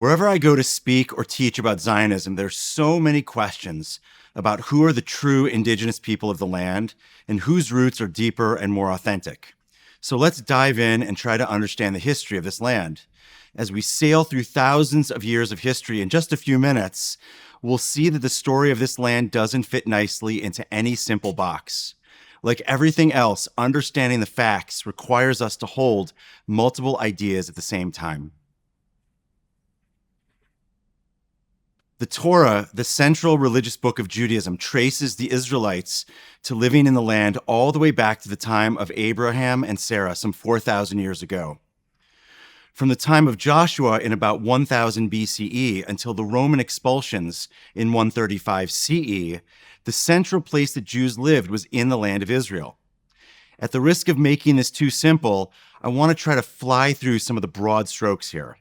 Wherever I go to speak or teach about Zionism, there's so many questions about who are the true indigenous people of the land and whose roots are deeper and more authentic. So let's dive in and try to understand the history of this land. As we sail through thousands of years of history in just a few minutes, we'll see that the story of this land doesn't fit nicely into any simple box. Like everything else, understanding the facts requires us to hold multiple ideas at the same time. The Torah, the central religious book of Judaism, traces the Israelites to living in the land all the way back to the time of Abraham and Sarah, some 4,000 years ago. From the time of Joshua in about 1000 BCE until the Roman expulsions in 135 CE, the central place that Jews lived was in the land of Israel. At the risk of making this too simple, I want to try to fly through some of the broad strokes here.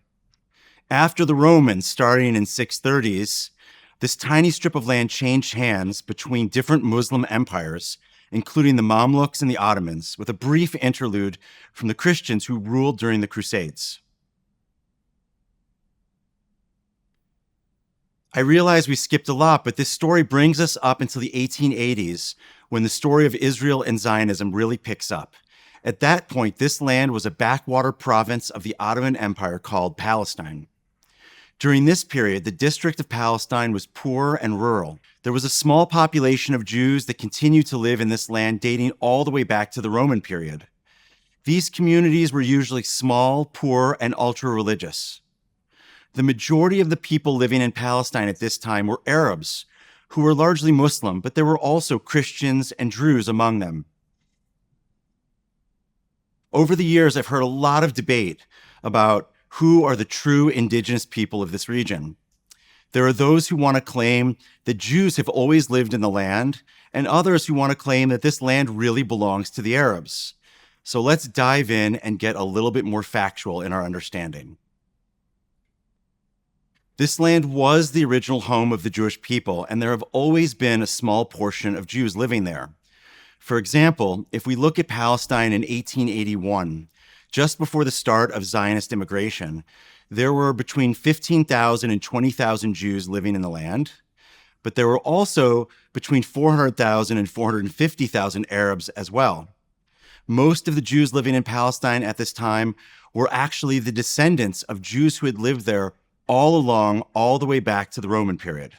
After the Romans, starting in 630s, this tiny strip of land changed hands between different Muslim empires, including the Mamluks and the Ottomans, with a brief interlude from the Christians who ruled during the Crusades. I realize we skipped a lot, but this story brings us up until the 1880s, when the story of Israel and Zionism really picks up. At that point, this land was a backwater province of the Ottoman Empire called Palestine. During this period, the district of Palestine was poor and rural. There was a small population of Jews that continued to live in this land dating all the way back to the Roman period. These communities were usually small, poor, and ultra-religious. The majority of the people living in Palestine at this time were Arabs, who were largely Muslim, but there were also Christians and Druze among them. Over the years, I've heard a lot of debate about who are the true indigenous people of this region. There are those who want to claim that Jews have always lived in the land, and others who want to claim that this land really belongs to the Arabs. So let's dive in and get a little bit more factual in our understanding. This land was the original home of the Jewish people, and there have always been a small portion of Jews living there. For example, if we look at Palestine in 1881, just before the start of Zionist immigration, there were between 15,000 and 20,000 Jews living in the land, but there were also between 400,000 and 450,000 Arabs as well. Most of the Jews living in Palestine at this time were actually the descendants of Jews who had lived there all the way back to the Roman period.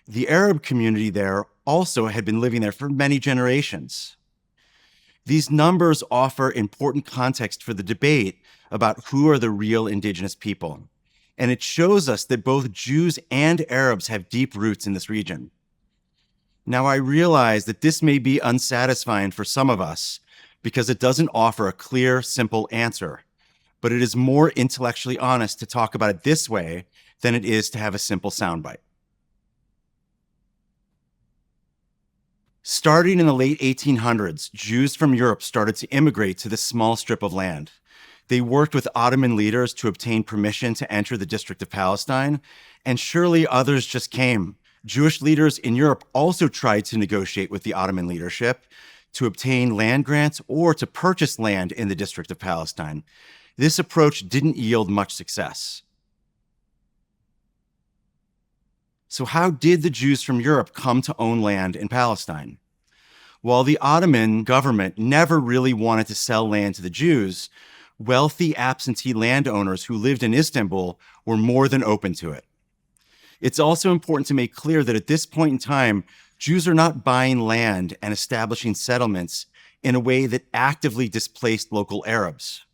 The Arab community there also had been living there for many generations. These numbers offer important context for the debate about who are the real indigenous people. And it shows us that both Jews and Arabs have deep roots in this region. Now, I realize that this may be unsatisfying for some of us because it doesn't offer a clear, simple answer, but it is more intellectually honest to talk about it this way than it is to have a simple soundbite. Starting in the late 1800s, Jews from Europe started to immigrate to this small strip of land. They worked with Ottoman leaders to obtain permission to enter the District of Palestine, and surely others just came. Jewish leaders in Europe also tried to negotiate with the Ottoman leadership to obtain land grants or to purchase land in the District of Palestine. This approach didn't yield much success. So how did the Jews from Europe come to own land in Palestine? While the Ottoman government never really wanted to sell land to the Jews, wealthy absentee landowners who lived in Istanbul were more than open to it. It's also important to make clear that at this point in time, Jews are not buying land and establishing settlements in a way that actively displaced local Arabs.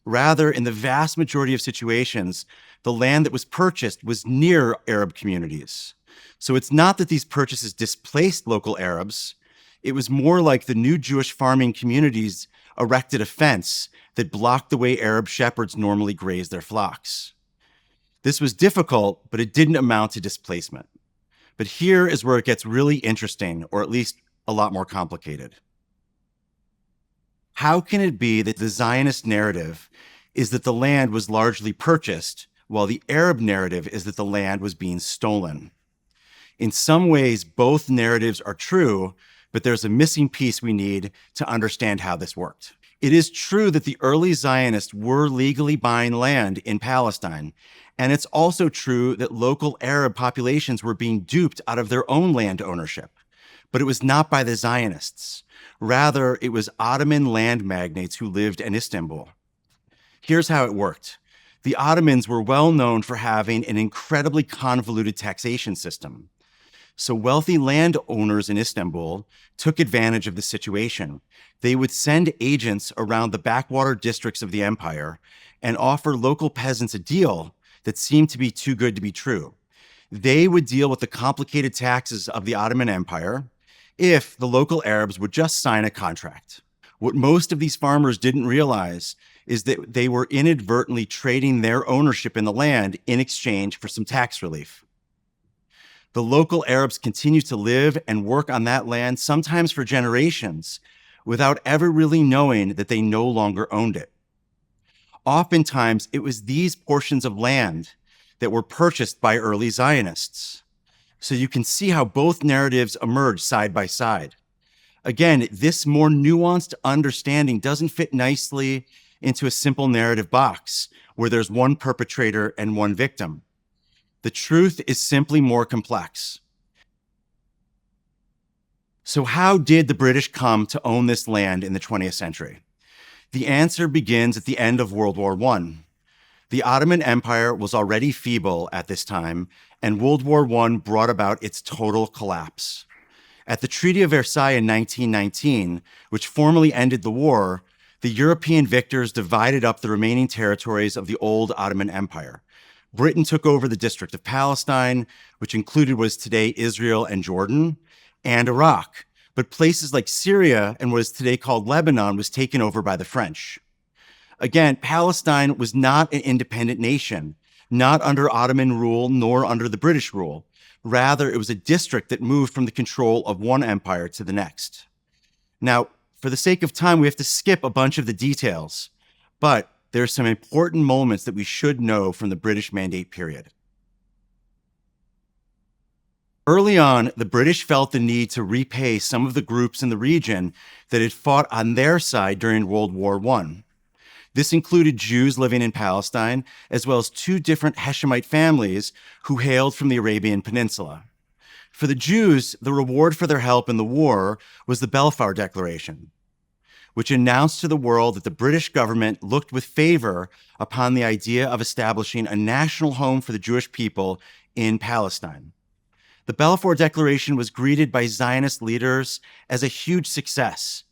Rather, in the vast majority of situations, the land that was purchased was near Arab communities. So it's not that these purchases displaced local Arabs. It was more like the new Jewish farming communities erected a fence that blocked the way Arab shepherds normally graze their flocks. This was difficult, but it didn't amount to displacement. But here is where it gets really interesting, or at least a lot more complicated. How can it be that the Zionist narrative is that the land was largely purchased, while the Arab narrative is that the land was being stolen? In some ways, both narratives are true, but there's a missing piece we need to understand how this worked. It is true that the early Zionists were legally buying land in Palestine, and it's also true that local Arab populations were being duped out of their own land ownership. But it was not by the Zionists. Rather, it was Ottoman land magnates who lived in Istanbul. Here's how it worked. The Ottomans were well known for having an incredibly convoluted taxation system. So wealthy landowners in Istanbul took advantage of the situation. They would send agents around the backwater districts of the empire and offer local peasants a deal that seemed to be too good to be true. They would deal with the complicated taxes of the Ottoman Empire if the local Arabs would just sign a contract. What most of these farmers didn't realize is that they were inadvertently trading their ownership in the land in exchange for some tax relief. The local Arabs continued to live and work on that land, sometimes for generations, without ever really knowing that they no longer owned it. Oftentimes, it was these portions of land that were purchased by early Zionists. So you can see how both narratives emerge side by side. Again, this more nuanced understanding doesn't fit nicely into a simple narrative box where there's one perpetrator and one victim. The truth is simply more complex. So how did the British come to own this land in the 20th century? The answer begins at the end of World War I. The Ottoman Empire was already feeble at this time, and World War I brought about its total collapse. At the Treaty of Versailles in 1919, which formally ended the war, the European victors divided up the remaining territories of the old Ottoman Empire. Britain took over the District of Palestine, which included what is today Israel and Jordan, and Iraq. But places like Syria and what is today called Lebanon was taken over by the French. Again, Palestine was not an independent nation, not under Ottoman rule nor under the British rule. Rather, it was a district that moved from the control of one empire to the next. Now, for the sake of time, we have to skip a bunch of the details, but there are some important moments that we should know from the British Mandate period. Early on, the British felt the need to repay some of the groups in the region that had fought on their side during World War I. This included Jews living in Palestine, as well as two different Hashemite families who hailed from the Arabian Peninsula. For the Jews, the reward for their help in the war was the Balfour Declaration, which announced to the world that the British government looked with favor upon the idea of establishing a national home for the Jewish people in Palestine. The Balfour Declaration was greeted by Zionist leaders as a huge success.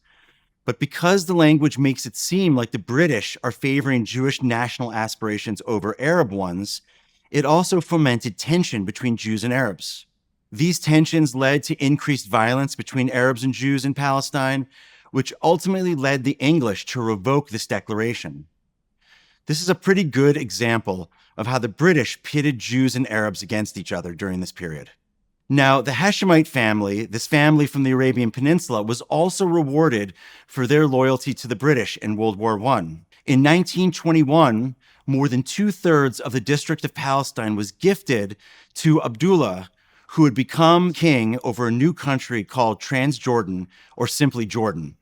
But because the language makes it seem like the British are favoring Jewish national aspirations over Arab ones, it also fomented tension between Jews and Arabs. These tensions led to increased violence between Arabs and Jews in Palestine, which ultimately led the English to revoke this declaration. This is a pretty good example of how the British pitted Jews and Arabs against each other during this period. Now, the Hashemite family, this family from the Arabian Peninsula, was also rewarded for their loyalty to the British in World War I. In 1921, more than 2/3 of the District of Palestine was gifted to Abdullah, who had become king over a new country called Transjordan, or simply Jordan.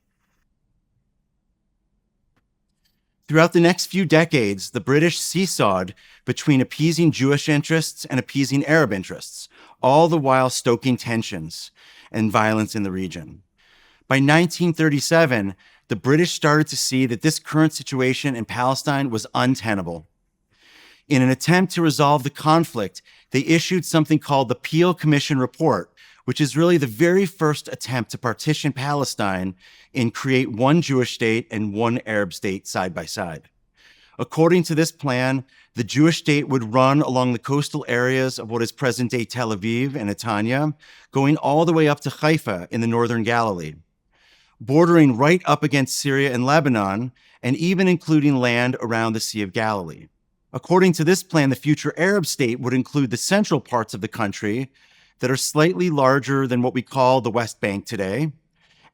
Throughout the next few decades, the British seesawed between appeasing Jewish interests and appeasing Arab interests, all the while stoking tensions and violence in the region. By 1937, the British started to see that this current situation in Palestine was untenable. In an attempt to resolve the conflict, they issued something called the Peel Commission Report, which is really the very first attempt to partition Palestine and create one Jewish state and one Arab state side by side. According to this plan, the Jewish state would run along the coastal areas of what is present-day Tel Aviv and Netanya, going all the way up to Haifa in the northern Galilee, bordering right up against Syria and Lebanon, and even including land around the Sea of Galilee. According to this plan, the future Arab state would include the central parts of the country that are slightly larger than what we call the West Bank today,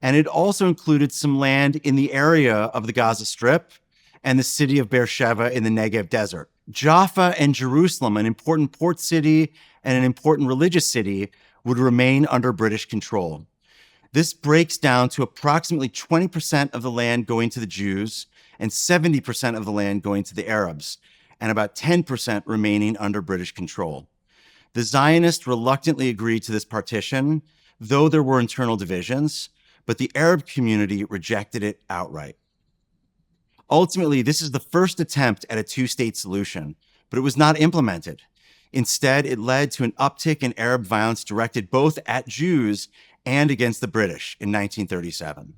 and it also included some land in the area of the Gaza Strip and the city of Beersheba in the Negev Desert. Jaffa and Jerusalem, an important port city and an important religious city, would remain under British control. This breaks down to approximately 20% of the land going to the Jews and 70% of the land going to the Arabs, and about 10% remaining under British control. The Zionists reluctantly agreed to this partition, though there were internal divisions, but the Arab community rejected it outright. Ultimately, this is the first attempt at a two-state solution, but it was not implemented. Instead, it led to an uptick in Arab violence directed both at Jews and against the British in 1937.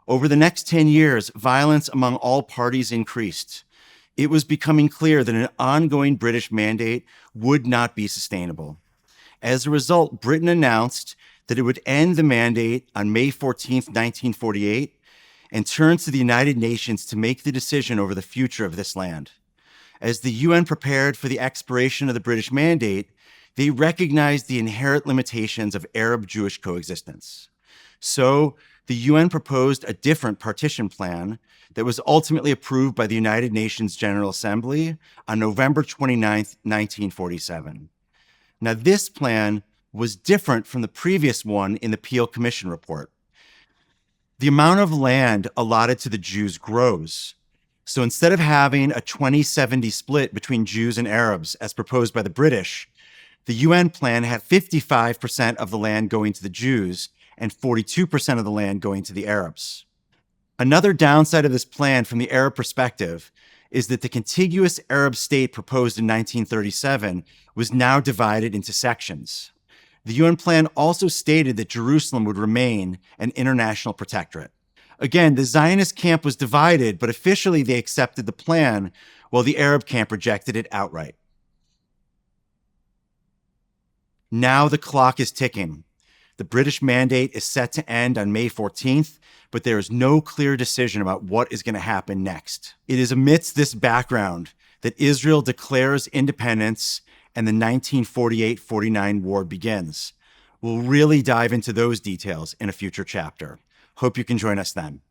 Over the next 10 years, violence among all parties increased. It was becoming clear that an ongoing British mandate would not be sustainable. As a result, Britain announced that it would end the mandate on May 14, 1948, and turn to the United Nations to make the decision over the future of this land. As the UN prepared for the expiration of the British mandate, they recognized the inherent limitations of Arab-Jewish coexistence. So, the UN proposed a different partition plan that was ultimately approved by the United Nations General Assembly on November 29, 1947. Now, this plan was different from the previous one in the Peel Commission report. The amount of land allotted to the Jews grows. So instead of having a 20-70 split between Jews and Arabs, as proposed by the British, the UN plan had 55% of the land going to the Jews and 42% of the land going to the Arabs. Another downside of this plan from the Arab perspective is that the contiguous Arab state proposed in 1937 was now divided into sections. The UN plan also stated that Jerusalem would remain an international protectorate. Again, the Zionist camp was divided, but officially they accepted the plan, while the Arab camp rejected it outright. Now the clock is ticking. The British mandate is set to end on May 14th, but there is no clear decision about what is going to happen next. It is amidst this background that Israel declares independence and the 1948-49 war begins. We'll really dive into those details in a future chapter. Hope you can join us then.